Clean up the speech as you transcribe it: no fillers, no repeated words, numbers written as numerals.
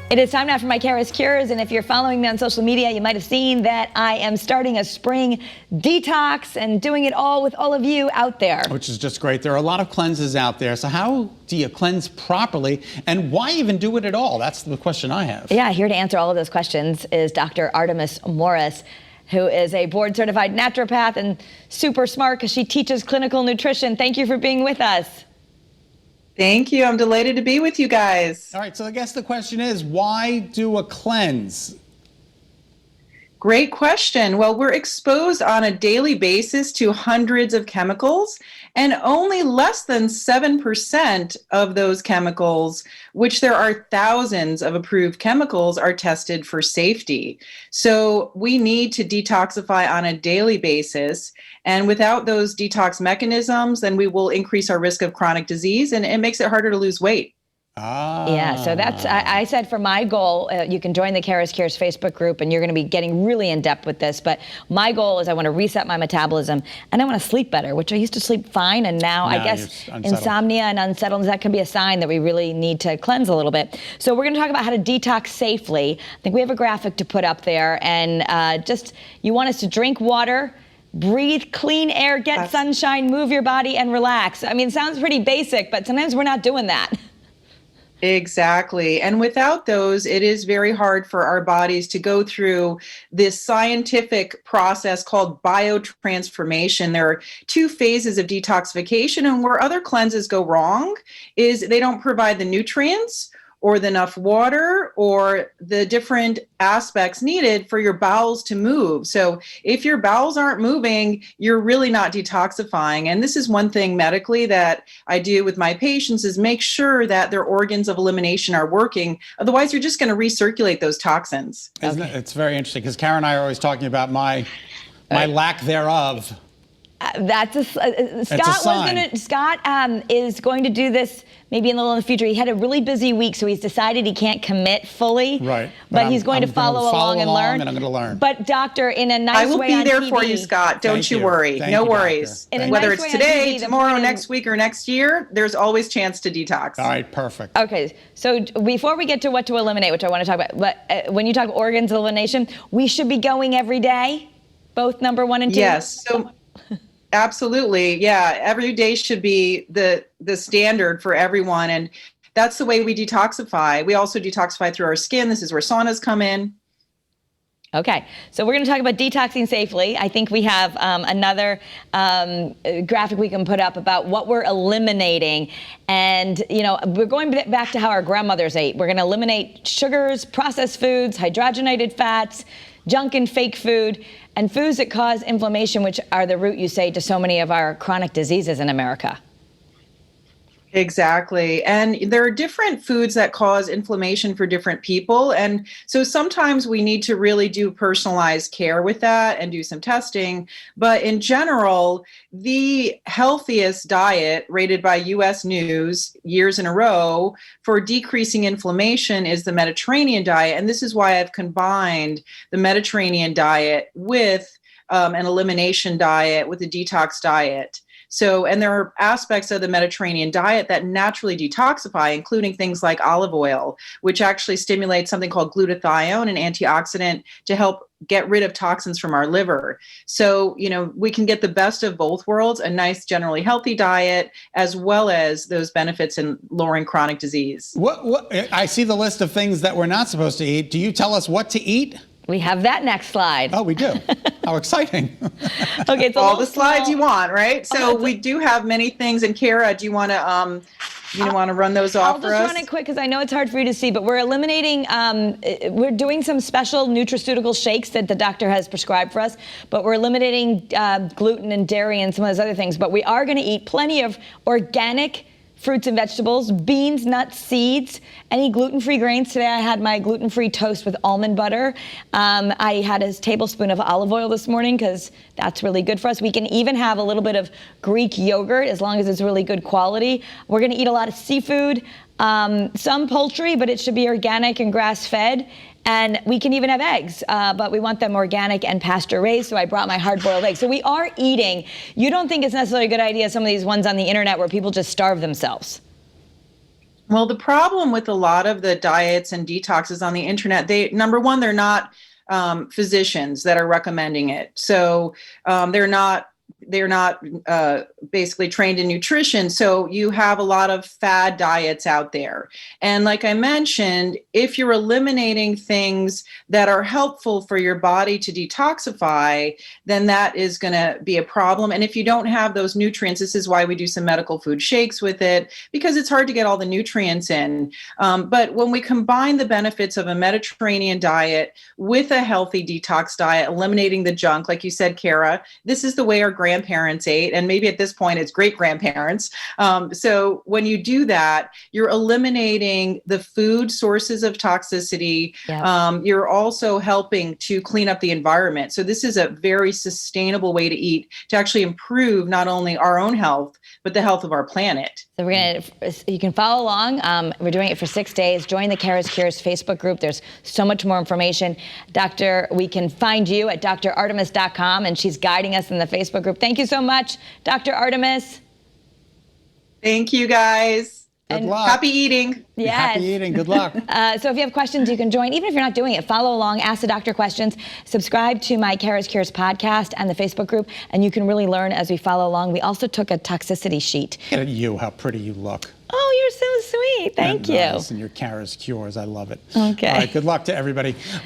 It is time now for my Kara's Cures, and if you're following me on social media, you might have seen that I am starting a spring detox and doing it all with all of you out there. Which is just great. There are a lot of cleanses out there. So how do you cleanse properly, and why even do it at all? That's the question I have. Yeah, here to answer all of those questions is Dr. Artemis Morris, who is a board-certified naturopath and super smart because she teaches clinical nutrition. Thank you for being with us. Thank you. I'm delighted to be with you guys. All right, so I guess the question is, why do a cleanse? Great question. Well, we're exposed on a daily basis to hundreds of chemicals, and only less than 7% of those chemicals, which there are thousands of approved chemicals, are tested for safety. So we need to detoxify on a daily basis. And without those detox mechanisms, then we will increase our risk of chronic disease, and it makes it harder to lose weight. Yeah, so that's, I said for my goal, you can join the Kara's Cures Facebook group and you're going to be getting really in depth with this, but my goal is I want to reset my metabolism and I want to sleep better, which I used to sleep fine, and now I guess insomnia and unsettledness, that can be a sign that we really need to cleanse a little bit. So we're going to talk about how to detox safely. I think we have a graphic to put up there, and just, you want us to drink water, breathe clean air, get sunshine, move your body, and relax. I mean, it sounds pretty basic, but sometimes we're not doing that. Exactly. And without those, it is very hard for our bodies to go through this scientific process called biotransformation. There are two phases of detoxification, and where other cleanses go wrong is they don't provide the nutrients or enough water or the different aspects needed for your bowels to move. So if your bowels aren't moving, you're really not detoxifying. And this is one thing medically that I do with my patients, is make sure that their organs of elimination are working. Otherwise, you're just going to recirculate those toxins. Isn't it? It's very interesting, because Kara and I are always talking about my lack thereof. That's Scott is going to do this maybe in the future. He had a really busy week, so he's decided he can't commit fully. Right. But he's going to follow along and learn. And I'm going to learn. But doctor, in a nice way, I will be there for you, Scott. Don't you worry. No worries. Whether it's today, tomorrow, next week, or next year, there's always chance to detox. All right, perfect. Okay, so before we get to what to eliminate, which I want to talk about, but when you talk organs elimination, we should be going every day, both number 1 and 2? Yes. So. Absolutely. Yeah. Every day should be the standard for everyone. And that's the way we detoxify. We also detoxify through our skin. This is where saunas come in. Okay, so we're going to talk about detoxing safely. I think we have another graphic we can put up about what we're eliminating. And, you know, we're going back to how our grandmothers ate. We're going to eliminate sugars, processed foods, hydrogenated fats, junk and fake food, and foods that cause inflammation, which are the root, you say, to so many of our chronic diseases in America. Exactly. And there are different foods that cause inflammation for different people. And so sometimes we need to really do personalized care with that and do some testing. But in general, the healthiest diet rated by US News years in a row for decreasing inflammation is the Mediterranean diet. And this is why I've combined the Mediterranean diet with an elimination diet, with a detox diet. So, and there are aspects of the Mediterranean diet that naturally detoxify, including things like olive oil, which actually stimulates something called glutathione, an antioxidant, to help get rid of toxins from our liver. So, you know, we can get the best of both worlds, a nice, generally healthy diet, as well as those benefits in lowering chronic disease. What I see the list of things that we're not supposed to eat. Do you tell us what to eat? We have that next slide. Oh, we do. How exciting. Okay, it's all the slides you want, right? So we do have many things. And Kara, do you want to run those off for us? I'll just run it quick because I know it's hard for you to see, but we're eliminating, we're doing some special nutraceutical shakes that the doctor has prescribed for us, but we're eliminating gluten and dairy and some of those other things. But we are going to eat plenty of organic fruits and vegetables, beans, nuts, seeds, any gluten-free grains. Today I had my gluten-free toast with almond butter. I had a tablespoon of olive oil this morning because that's really good for us. We can even have a little bit of Greek yogurt as long as it's really good quality. We're going to eat a lot of seafood, some poultry, but it should be organic and grass-fed. And we can even have eggs, but we want them organic and pasture-raised, so I brought my hard-boiled eggs. So we are eating. You don't think it's necessarily a good idea, some of these ones on the internet where people just starve themselves? Well, the problem with a lot of the diets and detoxes on the internet, number one, they're not physicians that are recommending it. So they're not basically trained in nutrition. So you have a lot of fad diets out there. And like I mentioned, if you're eliminating things that are helpful for your body to detoxify, then that is going to be a problem. And if you don't have those nutrients, this is why we do some medical food shakes with it, because it's hard to get all the nutrients in. But when we combine the benefits of a Mediterranean diet with a healthy detox diet, eliminating the junk, like you said, Kara, this is the way our grandparents ate, and maybe at this point it's great grandparents. So when you do that, you're eliminating the food sources of toxicity. Yep. You're also helping to clean up the environment. So this is a very sustainable way to eat to actually improve not only our own health, but the health of our planet. So you can follow along. We're doing it for 6 days. Join the Kara's Cures Facebook group. There's so much more information. Doctor, we can find you at drartemis.com, and she's guiding us in the Facebook group. Thank you so much, Dr. Artemis. Thank you, guys. Good luck. Happy eating. Yes. Happy eating. Good luck. So if you have questions, you can join. Even if you're not doing it, follow along, ask the doctor questions, subscribe to my Kara's Cures podcast and the Facebook group, and you can really learn as we follow along. We also took a toxicity sheet. Look at you, how pretty you look. Oh, you're so sweet. Thank you. Nice. And your Kara's Cures. I love it. Okay. All right. Good luck to everybody. All right.